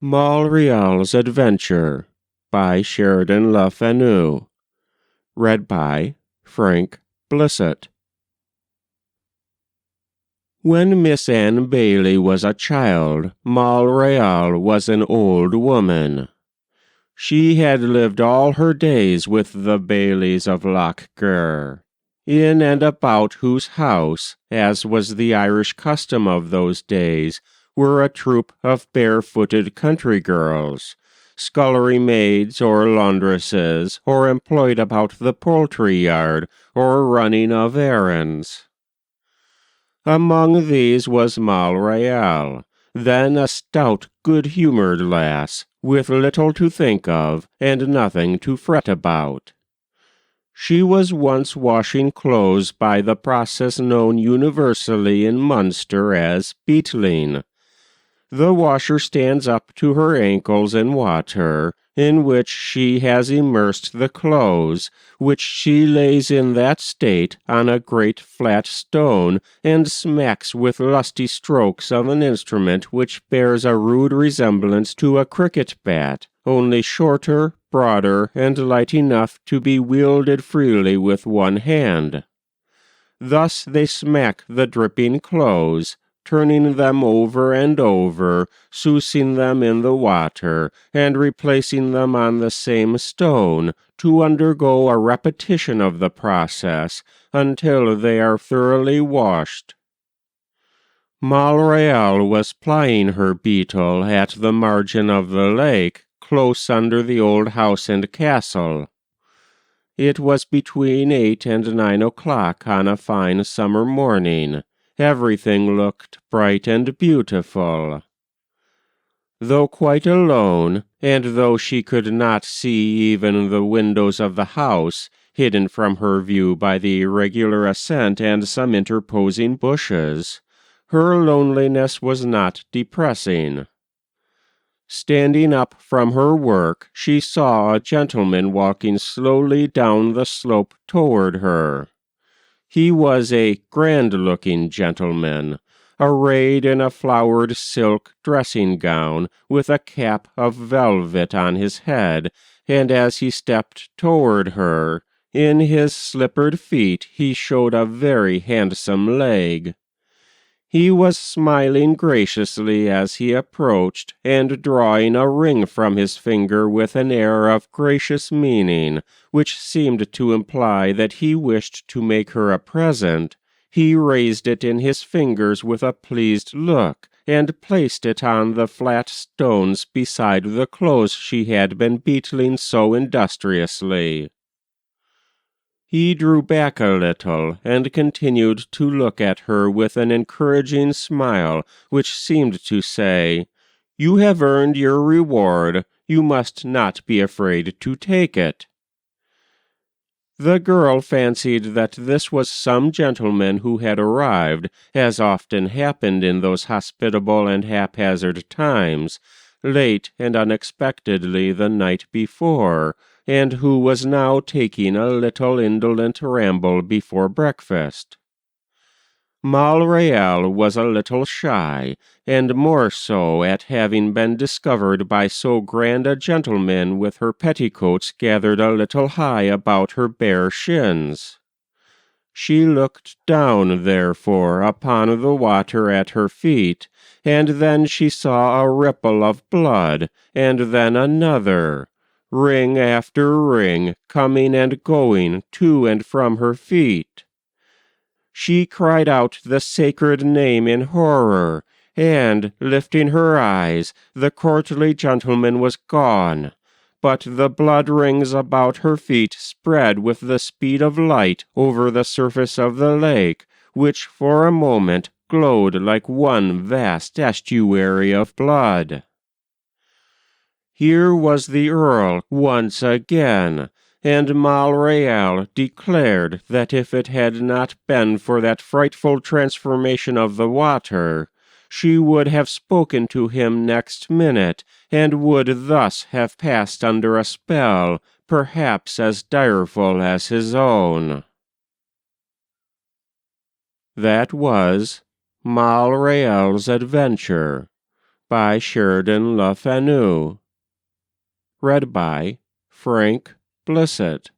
Moll Rial's Adventure by Sheridan Le Fanu. Read by Frank Blissett. When Miss Anne Bailey was a child, Moll Rial was an old woman. She had lived all her days with the Baileys of Lough Guir, in and about whose house, as was the Irish custom of those days, were a troop of barefooted country girls, scullery maids or laundresses, or employed about the poultry yard, or running of errands. Among these was Moll Rial, then a stout, good-humoured lass, with little to think of, and nothing to fret about. She was once washing clothes by the process known universally in Munster as beetling. The washer stands up to her ankles in water, in which she has immersed the clothes, which she lays in that state on a great flat stone, and smacks with lusty strokes of an instrument which bears a rude resemblance to a cricket bat, only shorter, broader, and light enough to be wielded freely with one hand. Thus they smack the dripping clothes, turning them over and over, sousing them in the water, and replacing them on the same stone, to undergo a repetition of the process, until they are thoroughly washed. Moll Rial was plying her beetle at the margin of the lake, close under the old house and castle. It was between 8 and 9 o'clock on a fine summer morning. Everything looked bright and beautiful. Though quite alone, and though she could not see even the windows of the house, hidden from her view by the irregular ascent and some interposing bushes, her loneliness was not depressing. Standing up from her work, she saw a gentleman walking slowly down the slope toward her. He was a grand-looking gentleman, arrayed in a flowered silk dressing-gown, with a cap of velvet on his head, and as he stepped toward her, in his slippered feet he showed a very handsome leg. He was smiling graciously as he approached, and drawing a ring from his finger with an air of gracious meaning, which seemed to imply that he wished to make her a present. He raised it in his fingers with a pleased look, and placed it on the flat stones beside the clothes she had been beetling so industriously. He drew back a little, and continued to look at her with an encouraging smile, which seemed to say, "You have earned your reward. You must not be afraid to take it." The girl fancied that this was some gentleman who had arrived, as often happened in those hospitable and haphazard times, late and unexpectedly the night before, and who was now taking a little indolent ramble before breakfast. Moll Rial was a little shy, and more so at having been discovered by so grand a gentleman with her petticoats gathered a little high about her bare shins. She looked down, therefore, upon the water at her feet, and then she saw a ripple of blood, and then another, ring after ring, coming and going to and from her feet. She cried out the sacred name in horror, and, lifting her eyes, the courtly gentleman was gone. But the blood rings about her feet spread with the speed of light over the surface of the lake, which for a moment glowed like one vast estuary of blood. Here was the Earl once again, and Moll Rial declared that if it had not been for that frightful transformation of the water, she would have spoken to him next minute, and would thus have passed under a spell, perhaps as direful as his own. That was Moll Rial's Adventure by Sheridan Le Fanu. Read by Frank Blissett.